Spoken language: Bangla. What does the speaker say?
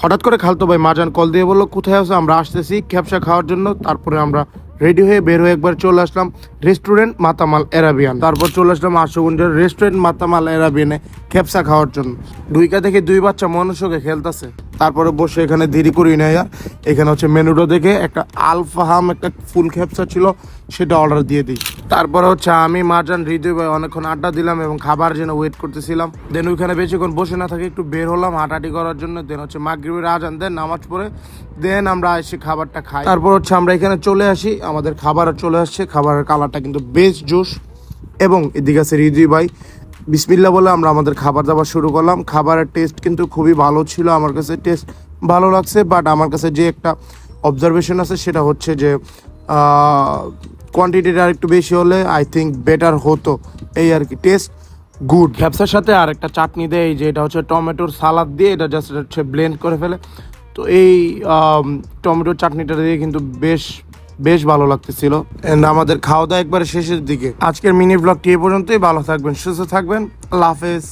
হঠাৎ করে খালতো ভাই মাজান কল দিয়ে বললো কোথায় আছো, আমরা আসতেছি খ্যাপসা খাওয়ার জন্য। তারপরে আমরা রেডি হয়ে বের হয়ে একবার চলে আসলাম রেস্টুরেন্ট মাতামাল এরাবিয়ান। তারপর চলে আসলাম আশুগঞ্জের রেস্টুরেন্ট মাতামাল এরাবিয়ানে খ্যাপসা খাওয়ার জন্য। দুইকা থেকে দুই বাচ্চা মনুষ্যকে খেলতেছে। তারপরে বসে এখানে দেরি করি না, এখানে হচ্ছে মেনুটা দেখে একটা আলফাহাম একটা ফুল খ্যাপসা ছিল, সেটা অর্ডার দিয়ে দিই। তারপরে হচ্ছে আমি মারজান হৃদয় ভাই অনেকক্ষণ আড্ডা দিলাম এবং খাবার জন্য ওয়েট করতেছিলাম। দেন ওইখানে বেশিক্ষণ বসে না থাকে একটু বের হলাম হাঁটাহাঁটি করার জন্য। দেন হচ্ছে মাগরিবের আজান দেন নামাজ পড়ে দেন আমরা এসে খাবারটা খাই। তারপর হচ্ছে আমরা এখানে চলে আসি, আমাদের খাবার চলে আসছে। খাবারের কালারটা কিন্তু বেশ জোশ। এবং এদিকে আছে হৃদয় ভাই, বিসমিল্লাহ বলে আমরা আমাদের খাবার দাবার শুরু করলাম। খাবারের টেস্ট কিন্তু খুবই ভালো ছিল, আমার কাছে টেস্ট ভালো লাগছে। বাট আমার কাছে যে একটা অবজারভেশন আছে সেটা হচ্ছে যে কোয়ান্টিটিটা আর একটু বেশি হলে আই থিঙ্ক বেটার হতো, এই আর কি। Taste good. খ্যাপসার সাথে আর একটা চাটনি দেয়, যে এটা হচ্ছে টমেটোর সালাদ দিয়ে এটা জাস্ট হচ্ছে ব্লেন্ড করে ফেলে। তো এই টমেটোর চাটনিটা দিয়ে কিন্তু বেশ ভালো লাগতেছিল। এন্ড আমাদের খাওয়া দাওয়া একবারে শেষের দিকে। আজকের মিনি ব্লগটি এই পর্যন্তই। ভালো থাকবেন, সুস্থ থাকবেন, আল্লাহ হাফেজ।